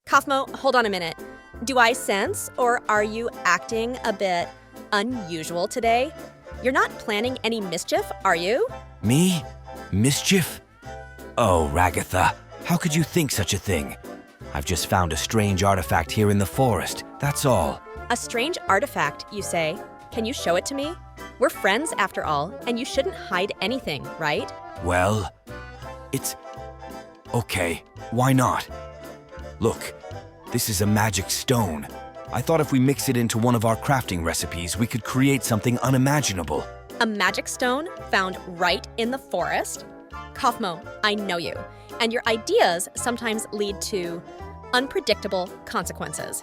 Kaufmo, hold on a minute. Do I sense, or are you acting a bit unusual today? You're not planning any mischief, are you? Me? Mischief? Oh, Ragatha, how could you think such a thing? I've just found a strange artifact here in the forest, that's all. A strange artifact, you say? Can you show it to me? We're friends, after all, and you shouldn't hide anything, right? Well, it's... okay, why not? Look, this is a magic stone. I thought if we mix it into one of our crafting recipes, we could create something unimaginable. A magic stone found right in the forest? Kaufmo, I know you, and your ideas sometimes lead to unpredictable consequences.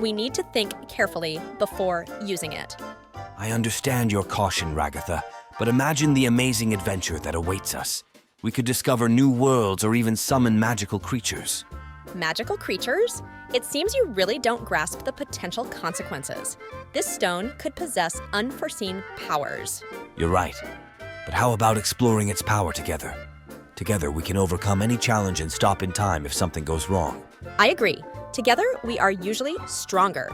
We need to think carefully before using it. I understand your caution, Ragatha, but imagine the amazing adventure that awaits us. We could discover new worlds or even summon magical creatures. Magical creatures? It seems you really don't grasp the potential consequences. This stone could possess unforeseen powers. You're right, but how about exploring its power together? Together we can overcome any challenge and stop in time if something goes wrong. I agree. Together, we are usually stronger.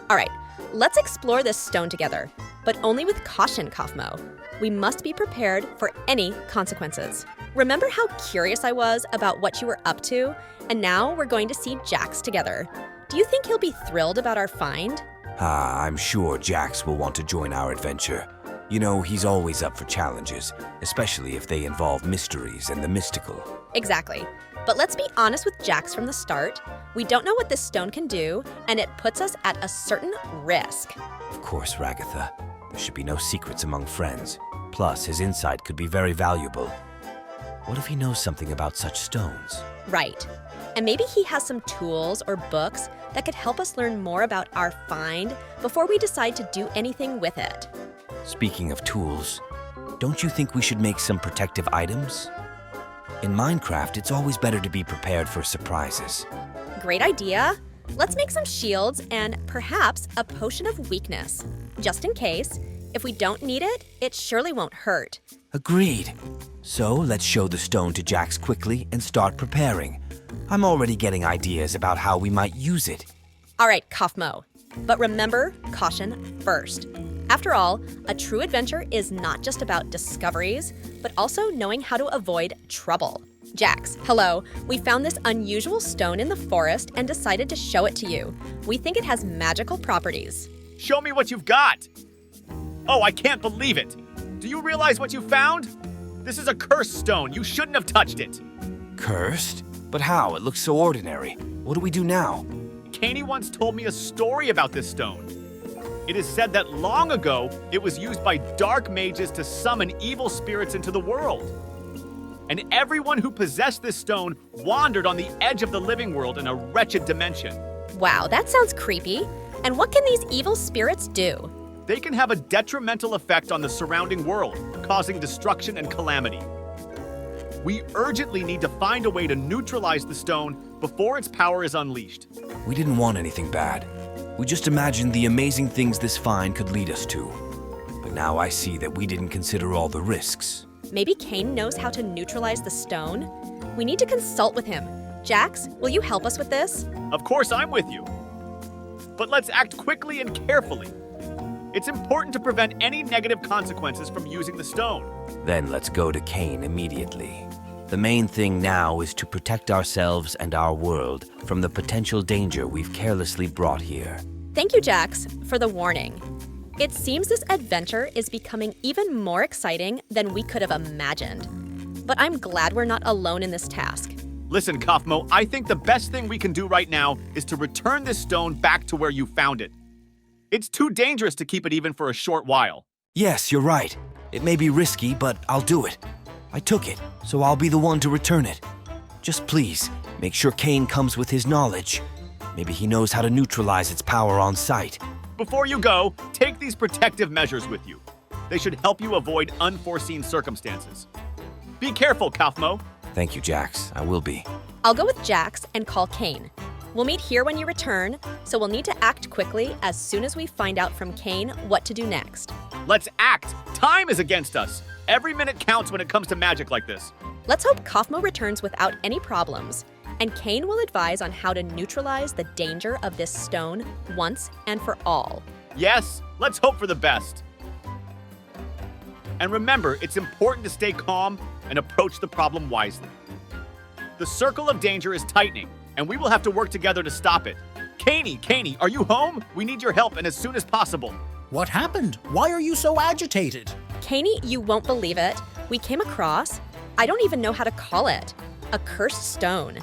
All right, let's explore this stone together, but only with caution, Kaufmo. We must be prepared for any consequences. Remember how curious I was about what you were up to? And now we're going to see Jax together. Do you think he'll be thrilled about our find? I'm sure Jax will want to join our adventure. You know, he's always up for challenges, especially if they involve mysteries and the mystical. Exactly. But let's be honest with Jax from the start. We don't know what this stone can do, and it puts us at a certain risk. Of course, Ragatha. There should be no secrets among friends. Plus, his insight could be very valuable. What if he knows something about such stones? Right. And maybe he has some tools or books that could help us learn more about our find before we decide to do anything with it. Speaking of tools, don't you think we should make some protective items? In Minecraft, it's always better to be prepared for surprises. Great idea. Let's make some shields and perhaps a potion of weakness. Just in case, if we don't need it, it surely won't hurt. Agreed. So let's show the stone to Jax quickly and start preparing. I'm already getting ideas about how we might use it. All right, Kaufmo. But remember, caution first. After all, a true adventure is not just about discoveries, but also knowing how to avoid trouble. Jax, hello. We found this unusual stone in the forest and decided to show it to you. We think it has magical properties. Show me what you've got! Oh, I can't believe it! Do you realize what you found? This is a cursed stone. You shouldn't have touched it. Cursed? But how? It looks so ordinary. What do we do now? Caney once told me a story about this stone. It is said that long ago, it was used by dark mages to summon evil spirits into the world. And everyone who possessed this stone wandered on the edge of the living world in a wretched dimension. Wow, that sounds creepy. And what can these evil spirits do? They can have a detrimental effect on the surrounding world, causing destruction and calamity. We urgently need to find a way to neutralize the stone before its power is unleashed. We didn't want anything bad. We just imagined the amazing things this find could lead us to. But now I see that we didn't consider all the risks. Maybe Cain knows how to neutralize the stone? We need to consult with him. Jax, will you help us with this? Of course, I'm with you. But let's act quickly and carefully. It's important to prevent any negative consequences from using the stone. Then let's go to Cain immediately. The main thing now is to protect ourselves and our world from the potential danger we've carelessly brought here. Thank you, Jax, for the warning. It seems this adventure is becoming even more exciting than we could have imagined. But I'm glad we're not alone in this task. Listen, Kaufmo, I think the best thing we can do right now is to return this stone back to where you found it. It's too dangerous to keep it even for a short while. Yes, you're right. It may be risky, but I'll do it. I took it, so I'll be the one to return it. Just please, make sure Cain comes with his knowledge. Maybe he knows how to neutralize its power on sight. Before you go, take these protective measures with you. They should help you avoid unforeseen circumstances. Be careful, Kaufmo. Thank you, Jax. I will be. I'll go with Jax and call Cain. We'll meet here when you return, so we'll need to act quickly as soon as we find out from Cain what to do next. Let's act! Time is against us. Every minute counts when it comes to magic like this. Let's hope Kaufmo returns without any problems. and Cain will advise on how to neutralize the danger of this stone once and for all. Yes, let's hope for the best. And remember, it's important to stay calm and approach the problem wisely. The circle of danger is tightening, and we will have to work together to stop it. Caney, are you home? We need your help, and as soon as possible. What happened? Why are you so agitated? Caney, you won't believe it. We came across, I don't even know how to call it, a cursed stone.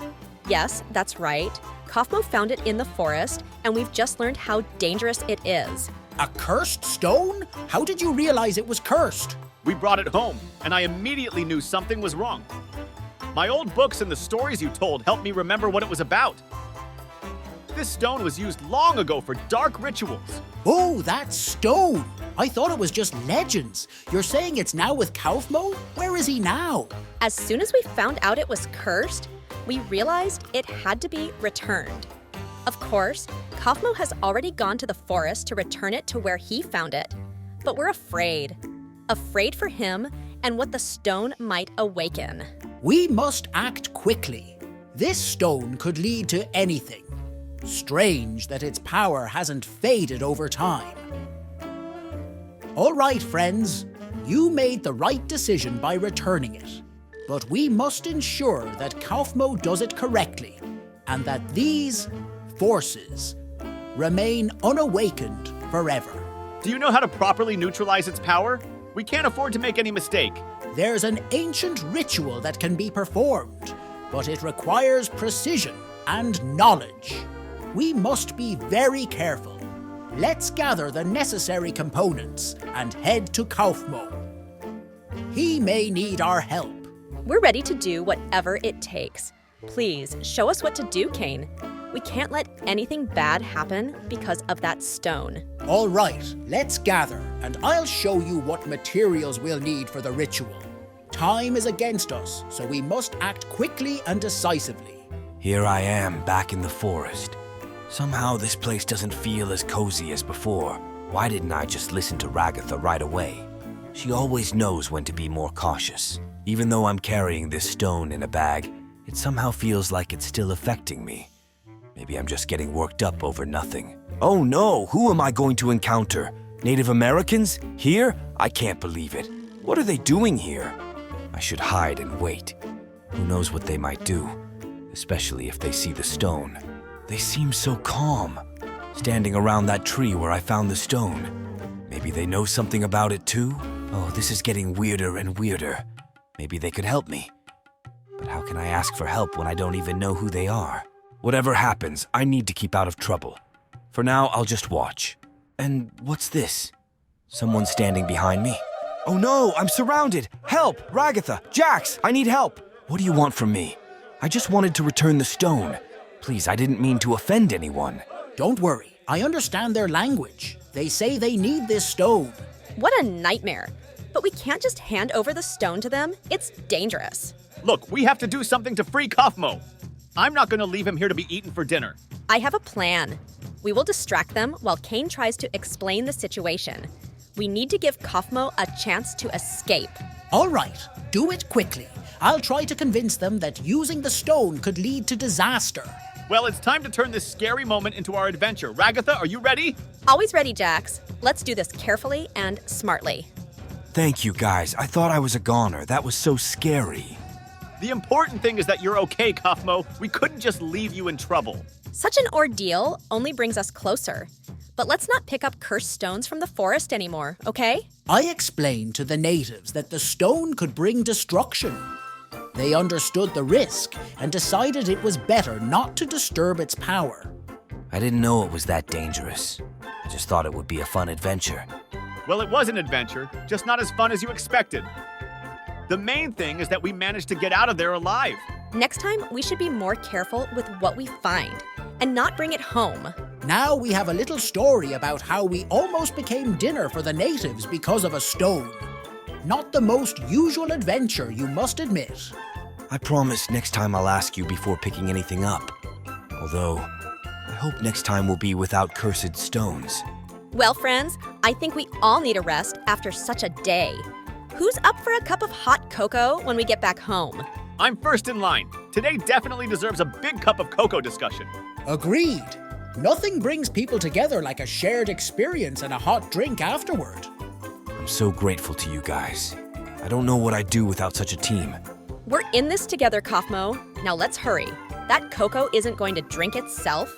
Yes, that's right. Kaufmo found it in the forest, and we've just learned how dangerous it is. A cursed stone? How did you realize it was cursed? We brought it home, and I immediately knew something was wrong. My old books and the stories you told helped me remember what it was about. This stone was used long ago for dark rituals. Oh, that stone! I thought it was just legends. You're saying it's now with Kaufmo? Where is he now? As soon as we found out it was cursed, we realized it had to be returned. Of course, Kaufmo has already gone to the forest to return it to where he found it. But we're afraid. Afraid for him and what the stone might awaken. We must act quickly. This stone could lead to anything. Strange that its power hasn't faded over time. All right, friends. You made the right decision by returning it. But we must ensure that Kaufmo does it correctly and that these forces remain unawakened forever. Do you know how to properly neutralize its power? We can't afford to make any mistake. There's an ancient ritual that can be performed, but it requires precision and knowledge. We must be very careful. Let's gather the necessary components and head to Kaufmo. He may need our help. We're ready to do whatever it takes. Please, show us what to do, Cain. We can't let anything bad happen because of that stone. All right, let's gather, and I'll show you what materials we'll need for the ritual. Time is against us, so we must act quickly and decisively. Here I am, back in the forest. Somehow this place doesn't feel as cozy as before. Why didn't I just listen to Ragatha right away? She always knows when to be more cautious. Even though I'm carrying this stone in a bag, it somehow feels like it's still affecting me. Maybe I'm just getting worked up over nothing. Oh no, who am I going to encounter? Native Americans? Here? I can't believe it. What are they doing here? I should hide and wait. Who knows what they might do, especially if they see the stone. They seem so calm, standing around that tree where I found the stone. Maybe they know something about it too? Oh, this is getting weirder and weirder. Maybe they could help me. But how can I ask for help when I don't even know who they are? Whatever happens, I need to keep out of trouble. For now, I'll just watch. And what's this? Someone standing behind me? Oh no, I'm surrounded! Help! Ragatha! Jax! I need help! What do you want from me? I just wanted to return the stone. Please, I didn't mean to offend anyone. Don't worry, I understand their language. They say they need this stone. What a nightmare. But we can't just hand over the stone to them. It's dangerous. Look, we have to do something to free Kaufmo. I'm not going to leave him here to be eaten for dinner. I have a plan. We will distract them while Cain tries to explain the situation. We need to give Kaufmo a chance to escape. All right, do it quickly. I'll try to convince them that using the stone could lead to disaster. Well, it's time to turn this scary moment into our adventure. Ragatha, are you ready? Always ready, Jax. Let's do this carefully and smartly. Thank you, guys. I thought I was a goner. That was so scary. The important thing is that you're okay, Kaufmo. We couldn't just leave you in trouble. Such an ordeal only brings us closer. But let's not pick up cursed stones from the forest anymore, okay? I explained to the natives that the stone could bring destruction. They understood the risk and decided it was better not to disturb its power. I didn't know it was that dangerous. I just thought it would be a fun adventure. Well, it was an adventure, just not as fun as you expected. The main thing is that we managed to get out of there alive. Next time, we should be more careful with what we find and not bring it home. Now we have a little story about how we almost became dinner for the natives because of a stone. Not the most usual adventure, you must admit. I promise next time I'll ask you before picking anything up. Although, I hope next time will be without cursed stones. Well, friends, I think we all need a rest after such a day. Who's up for a cup of hot cocoa when we get back home? I'm first in line. Today definitely deserves a big cup of cocoa discussion. Agreed. Nothing brings people together like a shared experience and a hot drink afterward. I'm so grateful to you guys. I don't know what I'd do without such a team. We're in this together, Kaufmo. Now let's hurry. That cocoa isn't going to drink itself.